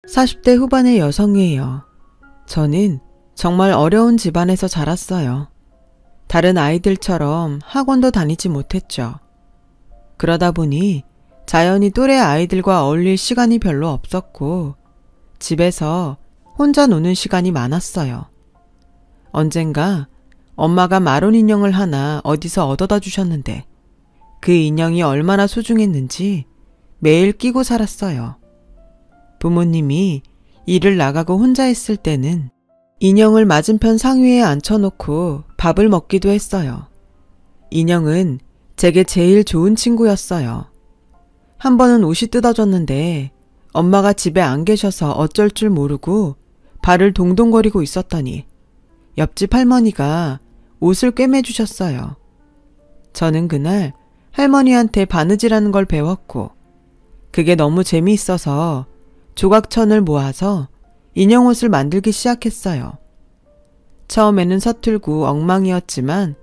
40대 후반의 여성이에요. 저는 정말 어려운 집안에서 자랐어요. 다른 아이들처럼 학원도 다니지 못했죠. 그러다 보니 자연히 또래 아이들과 어울릴 시간이 별로 없었고 집에서 혼자 노는 시간이 많았어요. 언젠가 엄마가 마론 인형을 하나 어디서 얻어다 주셨는데 그 인형이 얼마나 소중했는지 매일 끼고 살았어요. 부모님이 일을 나가고 혼자 있을 때는 인형을 맞은편 상위에 앉혀놓고 밥을 먹기도 했어요. 인형은 제게 제일 좋은 친구였어요. 한 번은 옷이 뜯어졌는데 엄마가 집에 안 계셔서 어쩔 줄 모르고 발을 동동거리고 있었더니 옆집 할머니가 옷을 꿰매주셨어요. 저는 그날 할머니한테 바느질하는 걸 배웠고 그게 너무 재미있어서 조각천을 모아서 인형 옷을 만들기 시작했어요. 처음에는 서툴고 엉망이었지만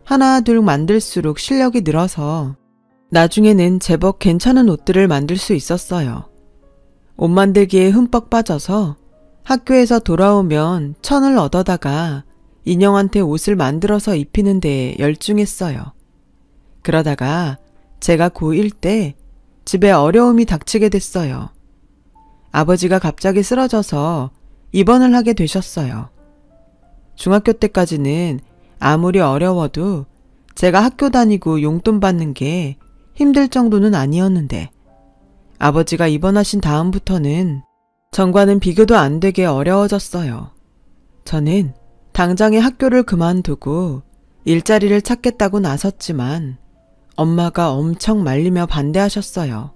하나 둘 만들수록 실력이 늘어서 나중에는 제법 괜찮은 옷들을 만들 수 있었어요. 옷 만들기에 흠뻑 빠져서 학교에서 돌아오면 천을 얻어다가 인형한테 옷을 만들어서 입히는 데 열중했어요. 그러다가 제가 고1 때 집에 어려움이 닥치게 됐어요. 아버지가 갑자기 쓰러져서 입원을 하게 되셨어요. 중학교 때까지는 아무리 어려워도 제가 학교 다니고 용돈 받는 게 힘들 정도는 아니었는데 아버지가 입원하신 다음부터는 전과는 비교도 안 되게 어려워졌어요. 저는 당장에 학교를 그만두고 일자리를 찾겠다고 나섰지만 엄마가 엄청 말리며 반대하셨어요.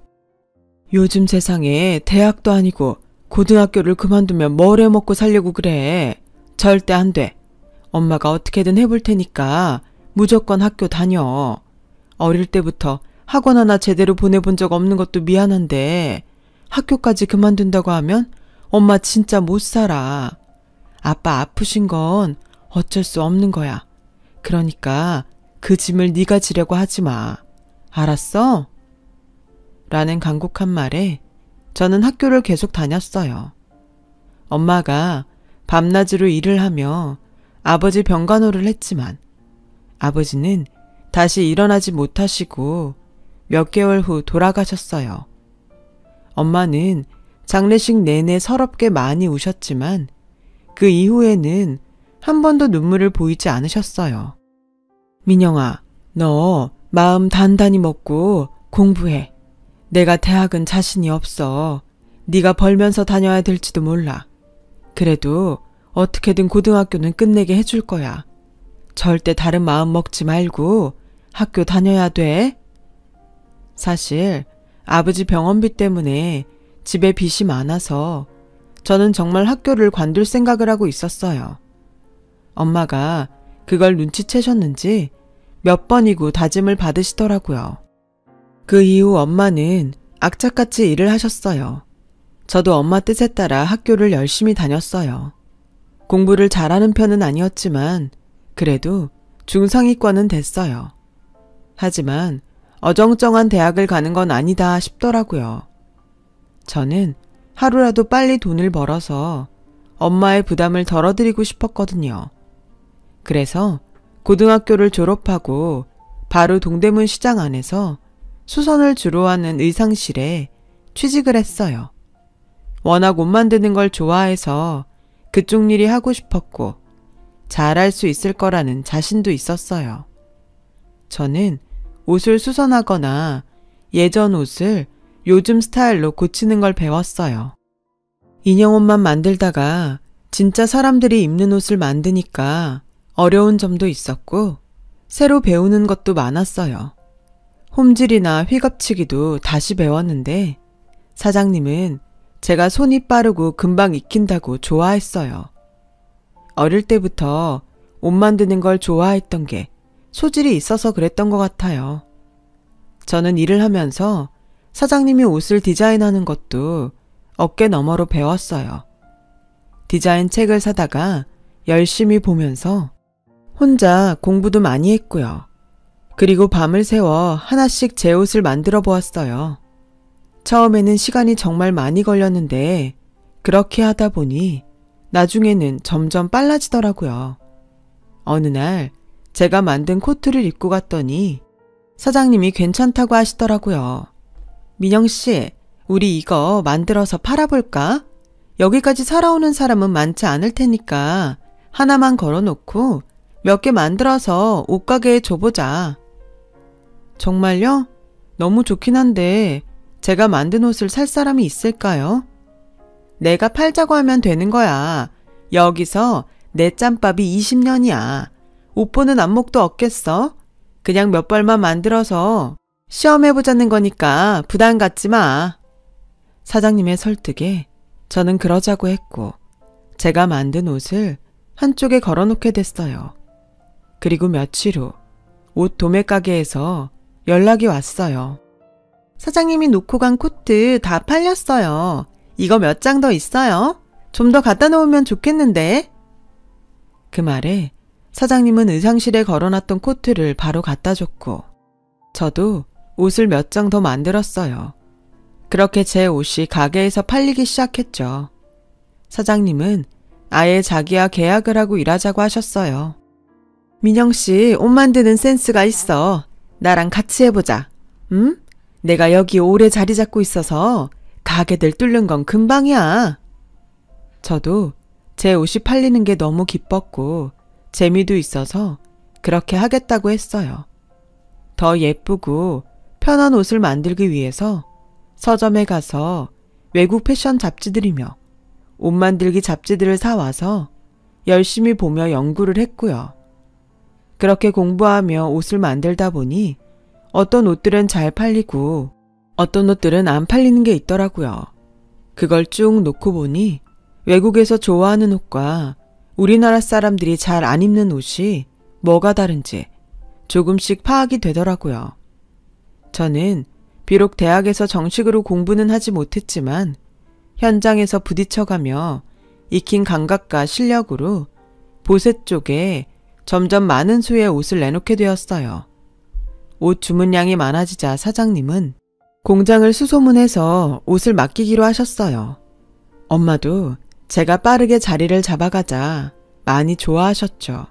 요즘 세상에 대학도 아니고 고등학교를 그만두면 뭘 해먹고 살려고 그래. 절대 안 돼. 엄마가 어떻게든 해볼 테니까 무조건 학교 다녀. 어릴 때부터 학원 하나 제대로 보내본 적 없는 것도 미안한데 학교까지 그만둔다고 하면 엄마 진짜 못 살아. 아빠 아프신 건 어쩔 수 없는 거야. 그러니까 그 짐을 네가 지려고 하지 마. 알았어? 라는 간곡한 말에 저는 학교를 계속 다녔어요. 엄마가 밤낮으로 일을 하며 아버지 병간호를 했지만 아버지는 다시 일어나지 못하시고 몇 개월 후 돌아가셨어요. 엄마는 장례식 내내 서럽게 많이 우셨지만 그 이후에는 한 번도 눈물을 보이지 않으셨어요. 민영아, 너 마음 단단히 먹고 공부해. 내가 대학은 자신이 없어. 네가 벌면서 다녀야 될지도 몰라. 그래도 어떻게든 고등학교는 끝내게 해줄 거야. 절대 다른 마음 먹지 말고 학교 다녀야 돼. 사실 아버지 병원비 때문에 집에 빚이 많아서 저는 정말 학교를 관둘 생각을 하고 있었어요. 엄마가 그걸 눈치채셨는지 몇 번이고 다짐을 받으시더라고요. 그 이후 엄마는 악착같이 일을 하셨어요. 저도 엄마 뜻에 따라 학교를 열심히 다녔어요. 공부를 잘하는 편은 아니었지만 그래도 중상위권은 됐어요. 하지만 어정쩡한 대학을 가는 건 아니다 싶더라고요. 저는 하루라도 빨리 돈을 벌어서 엄마의 부담을 덜어드리고 싶었거든요. 그래서 고등학교를 졸업하고 바로 동대문 시장 안에서 수선을 주로 하는 의상실에 취직을 했어요. 워낙 옷 만드는 걸 좋아해서 그쪽 일이 하고 싶었고 잘할 수 있을 거라는 자신도 있었어요. 저는 옷을 수선하거나 예전 옷을 요즘 스타일로 고치는 걸 배웠어요. 인형 옷만 만들다가 진짜 사람들이 입는 옷을 만드니까 어려운 점도 있었고 새로 배우는 것도 많았어요. 홈질이나 휘겹치기도 다시 배웠는데 사장님은 제가 손이 빠르고 금방 익힌다고 좋아했어요. 어릴 때부터 옷 만드는 걸 좋아했던 게 소질이 있어서 그랬던 것 같아요. 저는 일을 하면서 사장님이 옷을 디자인하는 것도 어깨 너머로 배웠어요. 디자인 책을 사다가 열심히 보면서 혼자 공부도 많이 했고요. 그리고 밤을 새워 하나씩 제 옷을 만들어 보았어요. 처음에는 시간이 정말 많이 걸렸는데 그렇게 하다 보니 나중에는 점점 빨라지더라고요. 어느 날 제가 만든 코트를 입고 갔더니 사장님이 괜찮다고 하시더라고요. 민영 씨, 우리 이거 만들어서 팔아볼까? 여기까지 살아오는 사람은 많지 않을 테니까 하나만 걸어놓고 몇 개 만들어서 옷가게에 줘보자. 정말요? 너무 좋긴 한데 제가 만든 옷을 살 사람이 있을까요? 내가 팔자고 하면 되는 거야. 여기서 내 짬밥이 20년이야. 옷 보는 안목도 없겠어? 그냥 몇 벌만 만들어서 시험해보자는 거니까 부담 갖지 마. 사장님의 설득에 저는 그러자고 했고 제가 만든 옷을 한쪽에 걸어놓게 됐어요. 그리고 며칠 후 옷 도매 가게에서 연락이 왔어요. 사장님이 놓고 간 코트 다 팔렸어요. 이거 몇 장 더 있어요? 좀 더 갖다 놓으면 좋겠는데. 그 말에 사장님은 의상실에 걸어놨던 코트를 바로 갖다 줬고 저도 옷을 몇 장 더 만들었어요. 그렇게 제 옷이 가게에서 팔리기 시작했죠. 사장님은 아예 자기와 계약을 하고 일하자고 하셨어요. 민영 씨, 옷 만드는 센스가 있어. 나랑 같이 해보자. 응? 내가 여기 오래 자리 잡고 있어서 가게들 뚫는 건 금방이야. 저도 제 옷이 팔리는 게 너무 기뻤고 재미도 있어서 그렇게 하겠다고 했어요. 더 예쁘고 편한 옷을 만들기 위해서 서점에 가서 외국 패션 잡지들이며 옷 만들기 잡지들을 사와서 열심히 보며 연구를 했고요. 그렇게 공부하며 옷을 만들다 보니 어떤 옷들은 잘 팔리고 어떤 옷들은 안 팔리는 게 있더라고요. 그걸 쭉 놓고 보니 외국에서 좋아하는 옷과 우리나라 사람들이 잘 안 입는 옷이 뭐가 다른지 조금씩 파악이 되더라고요. 저는 비록 대학에서 정식으로 공부는 하지 못했지만 현장에서 부딪혀가며 익힌 감각과 실력으로 보세 쪽에 점점 많은 수의 옷을 내놓게 되었어요. 옷 주문량이 많아지자 사장님은 공장을 수소문해서 옷을 맡기기로 하셨어요. 엄마도 제가 빠르게 자리를 잡아가자 많이 좋아하셨죠.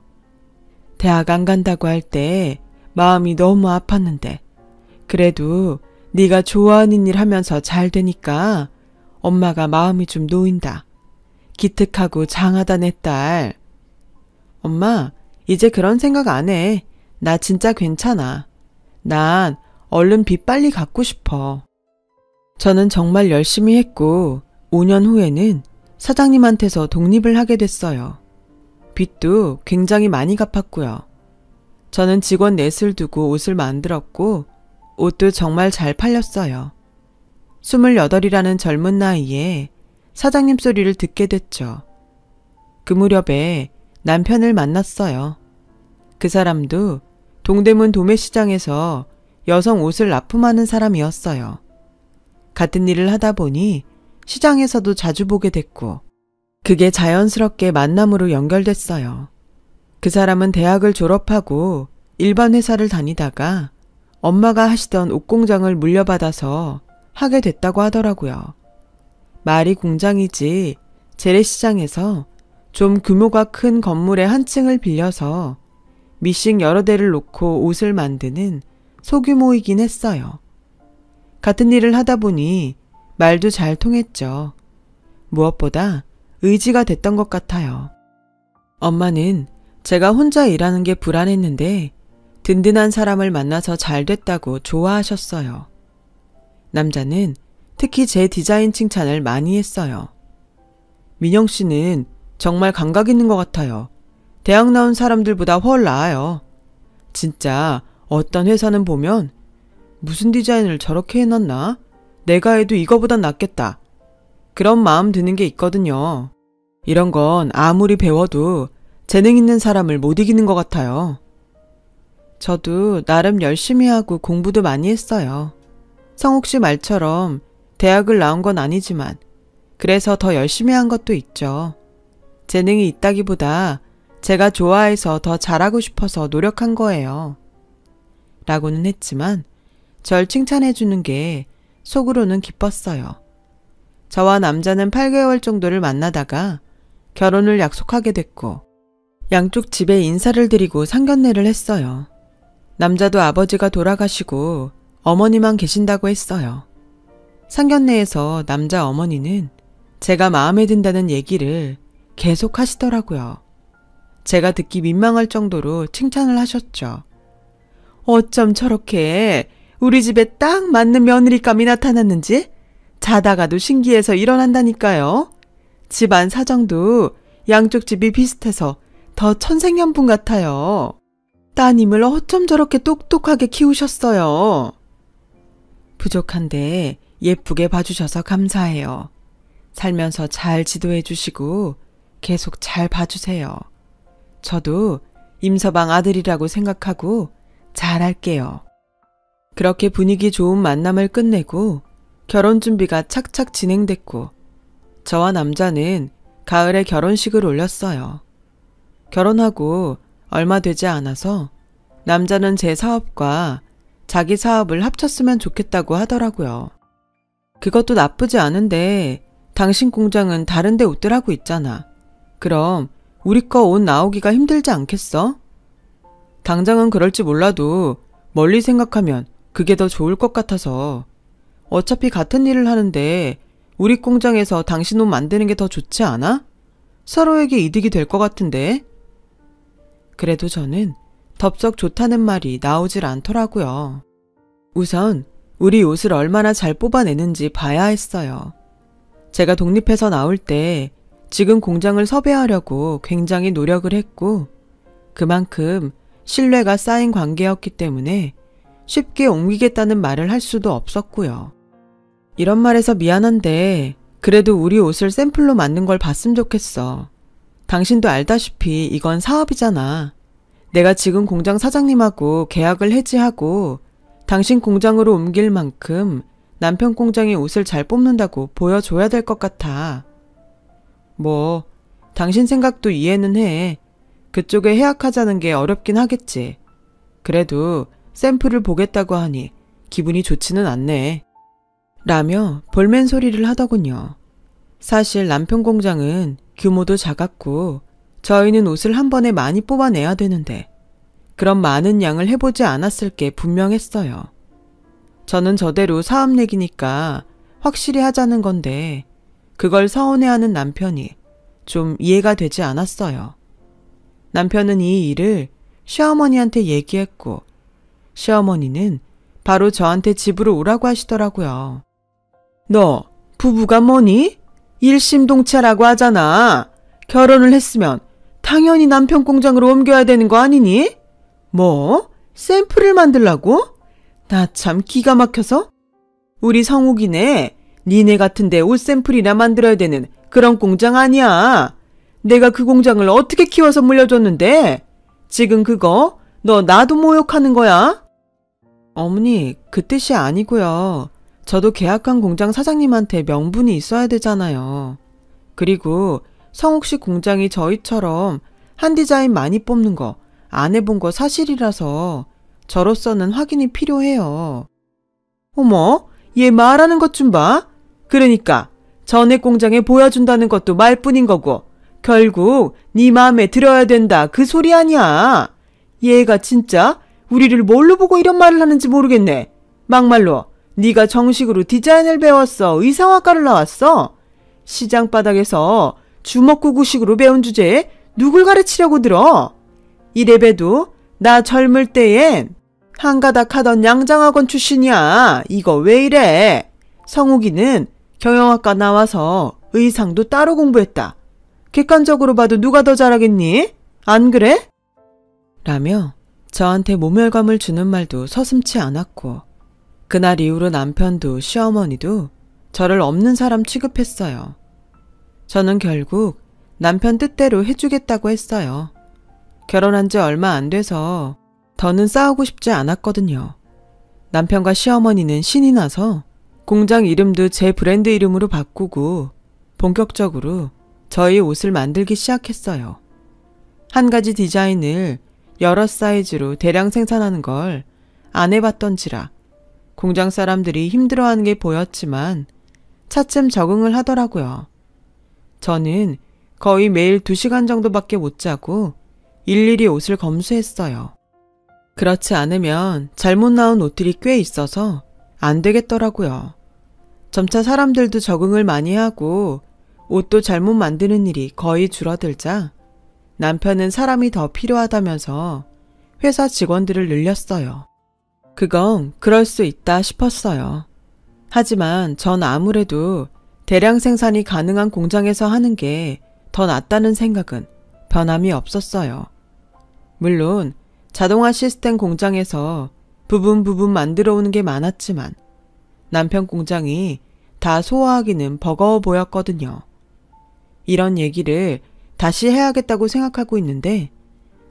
대학 안 간다고 할 때 마음이 너무 아팠는데 그래도 네가 좋아하는 일 하면서 잘 되니까 엄마가 마음이 좀 놓인다. 기특하고 장하다 내 딸. 엄마, 이제 그런 생각 안 해. 나 진짜 괜찮아. 난 얼른 빚 빨리 갚고 싶어. 저는 정말 열심히 했고 5년 후에는 사장님한테서 독립을 하게 됐어요. 빚도 굉장히 많이 갚았고요. 저는 직원 넷을 두고 옷을 만들었고 옷도 정말 잘 팔렸어요. 28이라는 젊은 나이에 사장님 소리를 듣게 됐죠. 그 무렵에 남편을 만났어요. 그 사람도 동대문 도매시장에서 여성 옷을 납품하는 사람이었어요. 같은 일을 하다 보니 시장에서도 자주 보게 됐고 그게 자연스럽게 만남으로 연결됐어요. 그 사람은 대학을 졸업하고 일반 회사를 다니다가 엄마가 하시던 옷공장을 물려받아서 하게 됐다고 하더라고요. 말이 공장이지 재래시장에서 좀 규모가 큰 건물의 한 층을 빌려서 미싱 여러 대를 놓고 옷을 만드는 소규모이긴 했어요. 같은 일을 하다 보니 말도 잘 통했죠. 무엇보다 의지가 됐던 것 같아요. 엄마는 제가 혼자 일하는 게 불안했는데 든든한 사람을 만나서 잘 됐다고 좋아하셨어요. 남자는 특히 제 디자인 칭찬을 많이 했어요. 민영 씨는 정말 감각 있는 것 같아요. 대학 나온 사람들보다 훨 나아요. 진짜 어떤 회사는 보면 무슨 디자인을 저렇게 해놨나? 내가 해도 이거보단 낫겠다. 그런 마음 드는 게 있거든요. 이런 건 아무리 배워도 재능 있는 사람을 못 이기는 것 같아요. 저도 나름 열심히 하고 공부도 많이 했어요. 성욱 씨 말처럼 대학을 나온 건 아니지만 그래서 더 열심히 한 것도 있죠. 재능이 있다기보다 제가 좋아해서 더 잘하고 싶어서 노력한 거예요. 라고는 했지만 절 칭찬해 주는 게 속으로는 기뻤어요. 저와 남자는 8개월 정도를 만나다가 결혼을 약속하게 됐고 양쪽 집에 인사를 드리고 상견례를 했어요. 남자도 아버지가 돌아가시고 어머니만 계신다고 했어요. 상견례에서 남자 어머니는 제가 마음에 든다는 얘기를 계속 하시더라고요. 제가 듣기 민망할 정도로 칭찬을 하셨죠. 어쩜 저렇게 우리 집에 딱 맞는 며느리감이 나타났는지 자다가도 신기해서 일어난다니까요. 집안 사정도 양쪽 집이 비슷해서 더 천생연분 같아요. 따님을 어쩜 저렇게 똑똑하게 키우셨어요. 부족한데 예쁘게 봐주셔서 감사해요. 살면서 잘 지도해 주시고 계속 잘 봐주세요. 저도 임서방 아들이라고 생각하고 잘할게요. 그렇게 분위기 좋은 만남을 끝내고 결혼 준비가 착착 진행됐고 저와 남자는 가을에 결혼식을 올렸어요. 결혼하고 얼마 되지 않아서 남자는 제 사업과 자기 사업을 합쳤으면 좋겠다고 하더라고요. 그것도 나쁘지 않은데 당신 공장은 다른 데 옷들 하고 있잖아. 그럼 우리 거 옷 나오기가 힘들지 않겠어? 당장은 그럴지 몰라도 멀리 생각하면 그게 더 좋을 것 같아서 어차피 같은 일을 하는데 우리 공장에서 당신 옷 만드는 게 더 좋지 않아? 서로에게 이득이 될 것 같은데. 그래도 저는 덥석 좋다는 말이 나오질 않더라고요. 우선 우리 옷을 얼마나 잘 뽑아내는지 봐야 했어요. 제가 독립해서 나올 때 지금 공장을 섭외하려고 굉장히 노력을 했고 그만큼 신뢰가 쌓인 관계였기 때문에 쉽게 옮기겠다는 말을 할 수도 없었고요. 이런 말해서 미안한데 그래도 우리 옷을 샘플로 만든 걸 봤으면 좋겠어. 당신도 알다시피 이건 사업이잖아. 내가 지금 공장 사장님하고 계약을 해지하고 당신 공장으로 옮길 만큼 남편 공장의 옷을 잘 뽑는다고 보여줘야 될 것 같아. 뭐 당신 생각도 이해는 해. 그쪽에 해약하자는 게 어렵긴 하겠지. 그래도 샘플을 보겠다고 하니 기분이 좋지는 않네. 라며 볼멘 소리를 하더군요. 사실 남편 공장은 규모도 작았고 저희는 옷을 한 번에 많이 뽑아내야 되는데 그런 많은 양을 해보지 않았을 게 분명했어요. 저는 저대로 사업 얘기니까 확실히 하자는 건데 그걸 서운해하는 남편이 좀 이해가 되지 않았어요. 남편은 이 일을 시어머니한테 얘기했고 시어머니는 바로 저한테 집으로 오라고 하시더라고요. 너 부부가 뭐니? 일심동체라고 하잖아. 결혼을 했으면 당연히 남편 공장으로 옮겨야 되는 거 아니니? 뭐? 샘플을 만들라고? 나 참 기가 막혀서? 우리 성욱이네. 니네 같은데 옷 샘플이나 만들어야 되는 그런 공장 아니야. 내가 그 공장을 어떻게 키워서 물려줬는데? 지금 그거 너 나도 모욕하는 거야? 어머니, 그 뜻이 아니고요. 저도 계약한 공장 사장님한테 명분이 있어야 되잖아요. 그리고 성욱 씨 공장이 저희처럼 한 디자인 많이 뽑는 거 안 해본 거 사실이라서 저로서는 확인이 필요해요. 어머, 얘 말하는 것 좀 봐. 그러니까 전에 공장에 보여준다는 것도 말뿐인 거고 결국 네 마음에 들어야 된다 그 소리 아니야. 얘가 진짜 우리를 뭘로 보고 이런 말을 하는지 모르겠네. 막말로 네가 정식으로 디자인을 배웠어? 의상학과를 나왔어? 시장 바닥에서 주먹구구식으로 배운 주제에 누굴 가르치려고 들어? 이래봬도 나 젊을 때엔 한가닥 하던 양장학원 출신이야. 이거 왜 이래? 성욱이는 경영학과 나와서 의상도 따로 공부했다. 객관적으로 봐도 누가 더 잘하겠니? 안 그래? 라며 저한테 모멸감을 주는 말도 서슴지 않았고 그날 이후로 남편도 시어머니도 저를 없는 사람 취급했어요. 저는 결국 남편 뜻대로 해주겠다고 했어요. 결혼한 지 얼마 안 돼서 더는 싸우고 싶지 않았거든요. 남편과 시어머니는 신이 나서 공장 이름도 제 브랜드 이름으로 바꾸고 본격적으로 저희 옷을 만들기 시작했어요. 한 가지 디자인을 여러 사이즈로 대량 생산하는 걸 안 해봤던지라 공장 사람들이 힘들어하는 게 보였지만 차츰 적응을 하더라고요. 저는 거의 매일 2시간 정도밖에 못 자고 일일이 옷을 검수했어요. 그렇지 않으면 잘못 나온 옷들이 꽤 있어서 안 되겠더라고요. 점차 사람들도 적응을 많이 하고 옷도 잘못 만드는 일이 거의 줄어들자 남편은 사람이 더 필요하다면서 회사 직원들을 늘렸어요. 그건 그럴 수 있다 싶었어요. 하지만 전 아무래도 대량 생산이 가능한 공장에서 하는 게 더 낫다는 생각은 변함이 없었어요. 물론 자동화 시스템 공장에서 부분 만들어 오는 게 많았지만 남편 공장이 다 소화하기는 버거워 보였거든요. 이런 얘기를 다시 해야겠다고 생각하고 있는데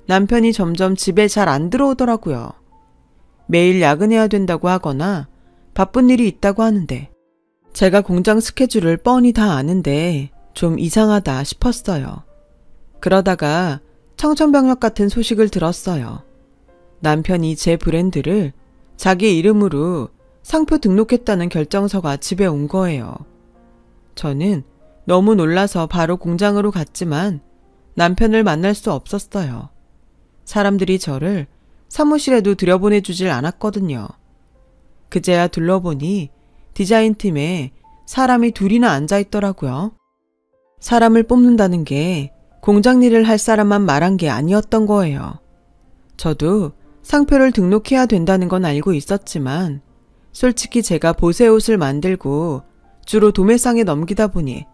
남편이 점점 집에 잘 안 들어오더라고요. 매일 야근해야 된다고 하거나 바쁜 일이 있다고 하는데 제가 공장 스케줄을 뻔히 다 아는데 좀 이상하다 싶었어요. 그러다가 청천벽력 같은 소식을 들었어요. 남편이 제 브랜드를 자기 이름으로 상표 등록했다는 결정서가 집에 온 거예요. 저는 너무 놀라서 바로 공장으로 갔지만 남편을 만날 수 없었어요. 사람들이 저를 사무실에도 들여보내주질 않았거든요. 그제야 둘러보니 디자인팀에 사람이 둘이나 앉아있더라고요. 사람을 뽑는다는 게 공장 일을 할 사람만 말한 게 아니었던 거예요. 저도 상표를 등록해야 된다는 건 알고 있었지만 솔직히 제가 보세 옷을 만들고 주로 도매상에 넘기다 보니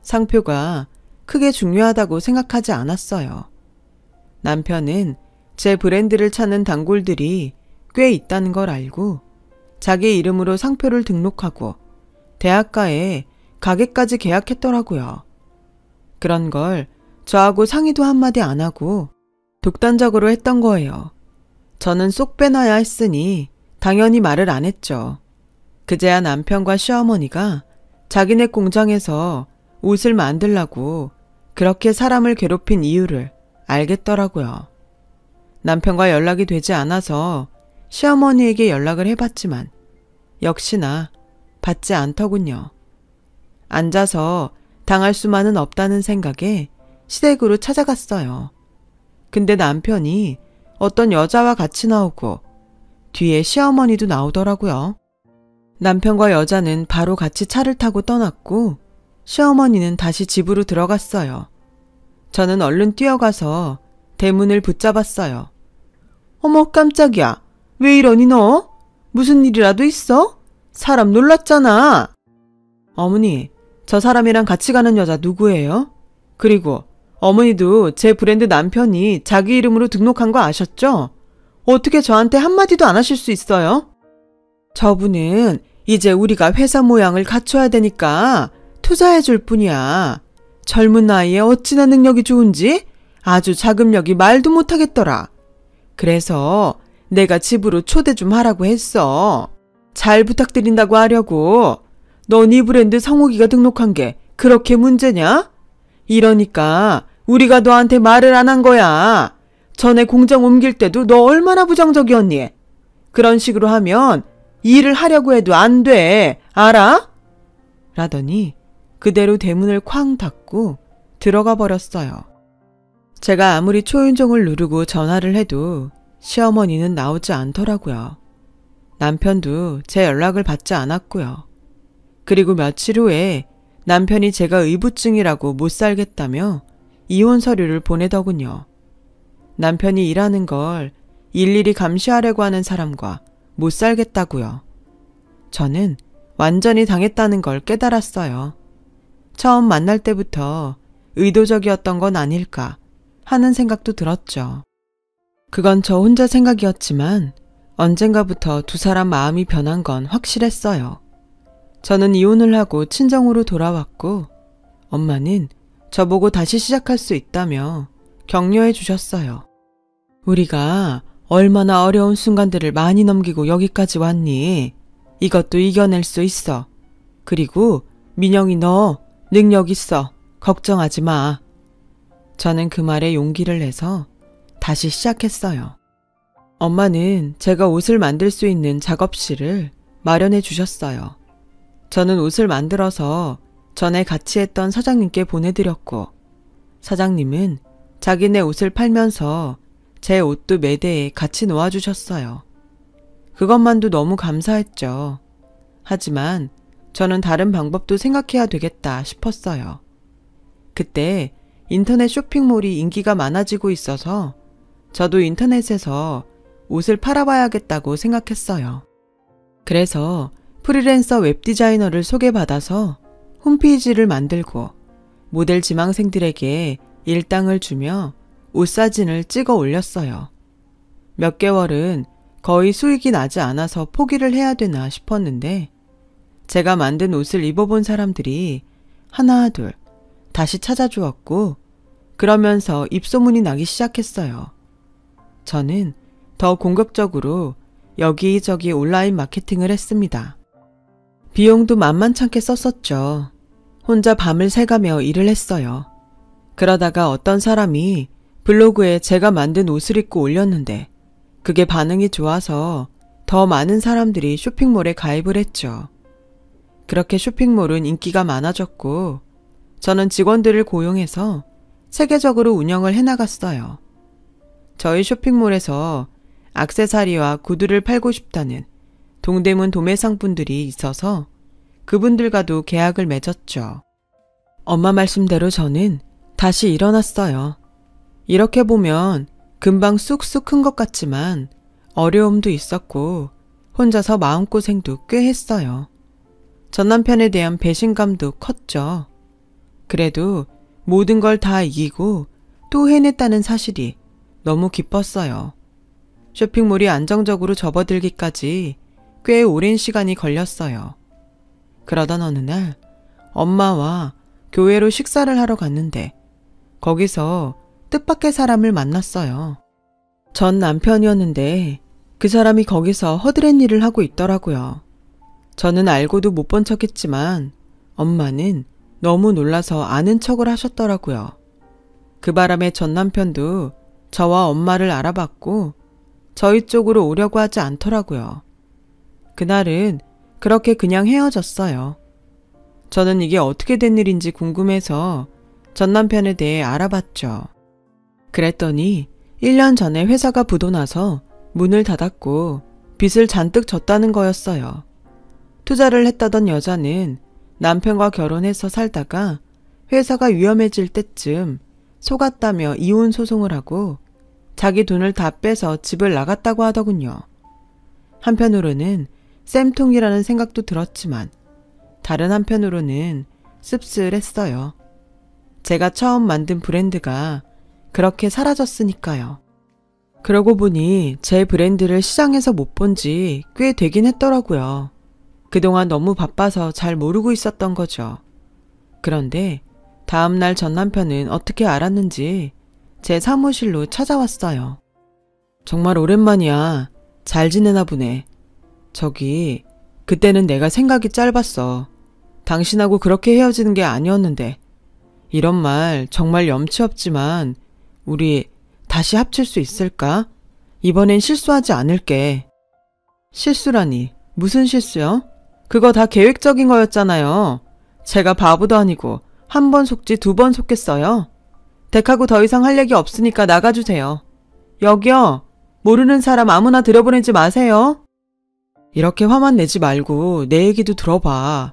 상표가 크게 중요하다고 생각하지 않았어요. 남편은 제 브랜드를 찾는 단골들이 꽤 있다는 걸 알고 자기 이름으로 상표를 등록하고 대학가에 가게까지 계약했더라고요. 그런 걸 저하고 상의도 한마디 안 하고 독단적으로 했던 거예요. 저는 쏙 빼놔야 했으니 당연히 말을 안 했죠. 그제야 남편과 시어머니가 자기네 공장에서 옷을 만들라고 그렇게 사람을 괴롭힌 이유를 알겠더라고요. 남편과 연락이 되지 않아서 시어머니에게 연락을 해봤지만 역시나 받지 않더군요. 앉아서 당할 수만은 없다는 생각에 시댁으로 찾아갔어요. 근데 남편이 어떤 여자와 같이 나오고 뒤에 시어머니도 나오더라고요. 남편과 여자는 바로 같이 차를 타고 떠났고 시어머니는 다시 집으로 들어갔어요. 저는 얼른 뛰어가서 대문을 붙잡았어요. 어머 깜짝이야. 왜 이러니 너? 무슨 일이라도 있어? 사람 놀랐잖아. 어머니, 저 사람이랑 같이 가는 여자 누구예요? 그리고 어머니도 제 브랜드 남편이 자기 이름으로 등록한 거 아셨죠? 어떻게 저한테 한마디도 안 하실 수 있어요? 저분은 이제 우리가 회사 모양을 갖춰야 되니까 투자해 줄 뿐이야. 젊은 나이에 어찌나 능력이 좋은지 아주 자금력이 말도 못하겠더라. 그래서 내가 집으로 초대 좀 하라고 했어. 잘 부탁드린다고 하려고. 너 네 브랜드 성욱이가 등록한 게 그렇게 문제냐? 이러니까 우리가 너한테 말을 안 한 거야. 전에 공장 옮길 때도 너 얼마나 부정적이었니? 그런 식으로 하면 일을 하려고 해도 안 돼. 알아? 라더니 그대로 대문을 쾅 닫고 들어가 버렸어요. 제가 아무리 초인종을 누르고 전화를 해도 시어머니는 나오지 않더라고요. 남편도 제 연락을 받지 않았고요. 그리고 며칠 후에 남편이 제가 의부증이라고 못 살겠다며 이혼 서류를 보내더군요. 남편이 일하는 걸 일일이 감시하려고 하는 사람과 못 살겠다고요. 저는 완전히 당했다는 걸 깨달았어요. 처음 만날 때부터 의도적이었던 건 아닐까 하는 생각도 들었죠. 그건 저 혼자 생각이었지만 언젠가부터 두 사람 마음이 변한 건 확실했어요. 저는 이혼을 하고 친정으로 돌아왔고 엄마는 저보고 다시 시작할 수 있다며 격려해 주셨어요. 우리가 얼마나 어려운 순간들을 많이 넘기고 여기까지 왔니? 이것도 이겨낼 수 있어. 그리고 민영이 너 능력 있어. 걱정하지 마. 저는 그 말에 용기를 내서 다시 시작했어요. 엄마는 제가 옷을 만들 수 있는 작업실을 마련해 주셨어요. 저는 옷을 만들어서 전에 같이 했던 사장님께 보내드렸고, 사장님은 자기네 옷을 팔면서 제 옷도 매대에 같이 놓아주셨어요. 그것만도 너무 감사했죠. 하지만 저는 다른 방법도 생각해야 되겠다 싶었어요. 그때 인터넷 쇼핑몰이 인기가 많아지고 있어서 저도 인터넷에서 옷을 팔아봐야겠다고 생각했어요. 그래서 프리랜서 웹디자이너를 소개받아서 홈페이지를 만들고 모델 지망생들에게 일당을 주며 옷 사진을 찍어 올렸어요. 몇 개월은 거의 수익이 나지 않아서 포기를 해야 되나 싶었는데 제가 만든 옷을 입어본 사람들이 하나 둘 다시 찾아주었고 그러면서 입소문이 나기 시작했어요. 저는 더 공격적으로 여기저기 온라인 마케팅을 했습니다. 비용도 만만찮게 썼었죠. 혼자 밤을 새가며 일을 했어요. 그러다가 어떤 사람이 블로그에 제가 만든 옷을 입고 올렸는데 그게 반응이 좋아서 더 많은 사람들이 쇼핑몰에 가입을 했죠. 그렇게 쇼핑몰은 인기가 많아졌고 저는 직원들을 고용해서 세계적으로 운영을 해나갔어요. 저희 쇼핑몰에서 액세서리와 구두를 팔고 싶다는 동대문 도매상분들이 있어서 그분들과도 계약을 맺었죠. 엄마 말씀대로 저는 다시 일어났어요. 이렇게 보면 금방 쑥쑥 큰 것 같지만 어려움도 있었고 혼자서 마음고생도 꽤 했어요. 전 남편에 대한 배신감도 컸죠. 그래도 모든 걸 다 이기고 또 해냈다는 사실이 너무 기뻤어요. 쇼핑몰이 안정적으로 접어들기까지 꽤 오랜 시간이 걸렸어요. 그러던 어느 날 엄마와 교회로 식사를 하러 갔는데 거기서 뜻밖의 사람을 만났어요. 전 남편이었는데 그 사람이 거기서 허드렛 일을 하고 있더라고요. 저는 알고도 못 본 척했지만 엄마는 너무 놀라서 아는 척을 하셨더라고요. 그 바람에 전 남편도 저와 엄마를 알아봤고 저희 쪽으로 오려고 하지 않더라고요. 그날은 그렇게 그냥 헤어졌어요. 저는 이게 어떻게 된 일인지 궁금해서 전 남편에 대해 알아봤죠. 그랬더니 1년 전에 회사가 부도나서 문을 닫았고 빚을 잔뜩 졌다는 거였어요. 투자를 했다던 여자는 남편과 결혼해서 살다가 회사가 위험해질 때쯤 속았다며 이혼 소송을 하고 자기 돈을 다 빼서 집을 나갔다고 하더군요. 한편으로는 쌤통이라는 생각도 들었지만 다른 한편으로는 씁쓸했어요. 제가 처음 만든 브랜드가 그렇게 사라졌으니까요. 그러고 보니 제 브랜드를 시장에서 못 본 지 꽤 되긴 했더라고요. 그동안 너무 바빠서 잘 모르고 있었던 거죠. 그런데 다음날 전 남편은 어떻게 알았는지 제 사무실로 찾아왔어요. 정말 오랜만이야. 잘 지내나 보네. 저기, 그때는 내가 생각이 짧았어. 당신하고 그렇게 헤어지는 게 아니었는데. 이런 말 정말 염치 없지만 우리 다시 합칠 수 있을까? 이번엔 실수하지 않을게. 실수라니. 무슨 실수요? 그거 다 계획적인 거였잖아요. 제가 바보도 아니고 한 번 속지 2번 속겠어요. 댁하고 더 이상 할 얘기 없으니까 나가주세요. 여기요. 모르는 사람 아무나 들여보내지 마세요. 이렇게 화만 내지 말고 내 얘기도 들어봐.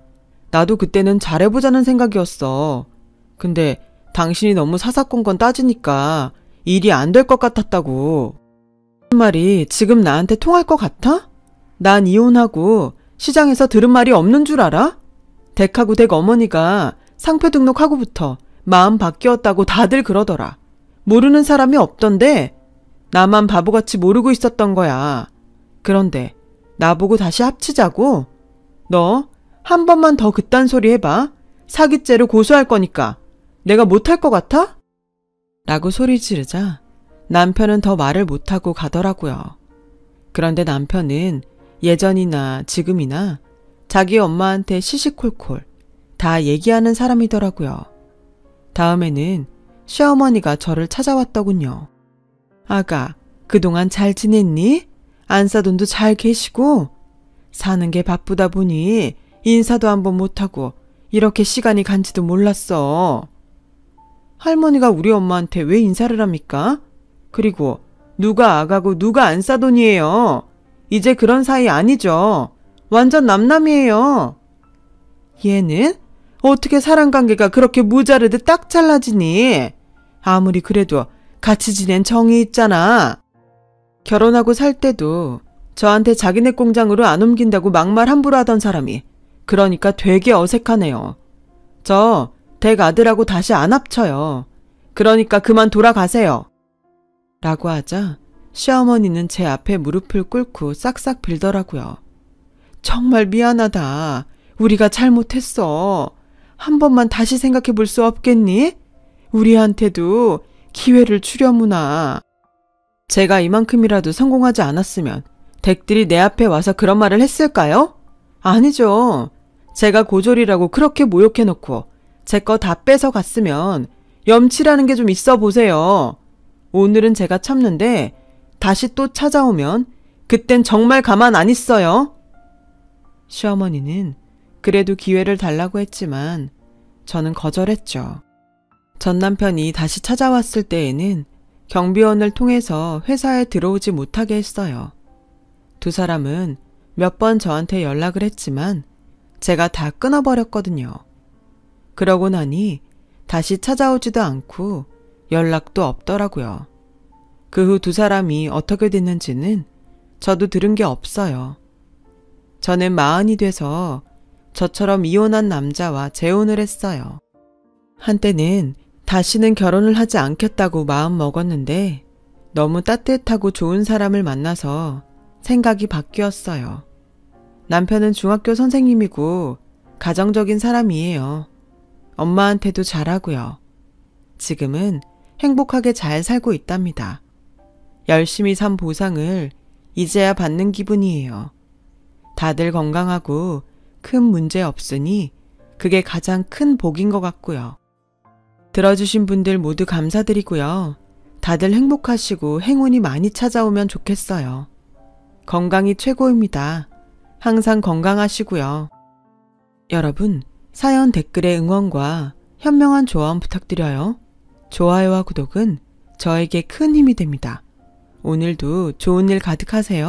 나도 그때는 잘해보자는 생각이었어. 근데 당신이 너무 사사건건 따지니까 일이 안 될 것 같았다고. 그 말이 지금 나한테 통할 것 같아? 난 이혼하고 시장에서 들은 말이 없는 줄 알아? 댁하고 댁 어머니가 상표 등록하고부터 마음 바뀌었다고 다들 그러더라. 모르는 사람이 없던데 나만 바보같이 모르고 있었던 거야. 그런데 나보고 다시 합치자고? 너 한 번만 더 그딴 소리 해봐. 사기죄로 고소할 거니까. 내가 못할 것 같아? 라고 소리 지르자 남편은 더 말을 못하고 가더라고요. 그런데 남편은 예전이나 지금이나 자기 엄마한테 시시콜콜 다 얘기하는 사람이더라고요. 다음에는 시어머니가 저를 찾아왔더군요. 아가, 그동안 잘 지냈니? 안사돈도 잘 계시고? 사는 게 바쁘다 보니 인사도 한번 못하고 이렇게 시간이 간지도 몰랐어. 할머니가 우리 엄마한테 왜 인사를 합니까? 그리고 누가 아가고 누가 안싸돈이에요. 이제 그런 사이 아니죠. 완전 남남이에요. 얘는 어떻게 사람 관계가 그렇게 무자르듯 딱 잘라지니? 아무리 그래도 같이 지낸 정이 있잖아. 결혼하고 살 때도 저한테 자기네 공장으로 안 옮긴다고 막말 함부로 하던 사람이 그러니까 되게 어색하네요. 저 댁 아들하고 다시 안 합쳐요. 그러니까 그만 돌아가세요. 라고 하자 시어머니는 제 앞에 무릎을 꿇고 싹싹 빌더라고요. 정말 미안하다. 우리가 잘못했어. 한 번만 다시 생각해 볼 수 없겠니? 우리한테도 기회를 주려무나. 제가 이만큼이라도 성공하지 않았으면 댁들이 내 앞에 와서 그런 말을 했을까요? 아니죠. 제가 고졸이라고 그렇게 모욕해놓고 제 거 다 뺏어갔으면 염치라는 게 좀 있어 보세요. 오늘은 제가 참는데 다시 또 찾아오면 그땐 정말 가만 안 있어요. 시어머니는 그래도 기회를 달라고 했지만 저는 거절했죠. 전 남편이 다시 찾아왔을 때에는 경비원을 통해서 회사에 들어오지 못하게 했어요. 두 사람은 몇 번 저한테 연락을 했지만 제가 다 끊어버렸거든요. 그러고 나니 다시 찾아오지도 않고 연락도 없더라고요. 그 후 두 사람이 어떻게 됐는지는 저도 들은 게 없어요. 저는 40이 돼서 저처럼 이혼한 남자와 재혼을 했어요. 한때는 다시는 결혼을 하지 않겠다고 마음 먹었는데 너무 따뜻하고 좋은 사람을 만나서 생각이 바뀌었어요. 남편은 중학교 선생님이고 가정적인 사람이에요. 엄마한테도 잘하고요. 지금은 행복하게 잘 살고 있답니다. 열심히 산 보상을 이제야 받는 기분이에요. 다들 건강하고 큰 문제 없으니 그게 가장 큰 복인 것 같고요. 들어주신 분들 모두 감사드리고요. 다들 행복하시고 행운이 많이 찾아오면 좋겠어요. 건강이 최고입니다. 항상 건강하시고요. 여러분, 사연 댓글에 응원과 현명한 조언 부탁드려요. 좋아요와 구독은 저에게 큰 힘이 됩니다. 오늘도 좋은 일 가득하세요.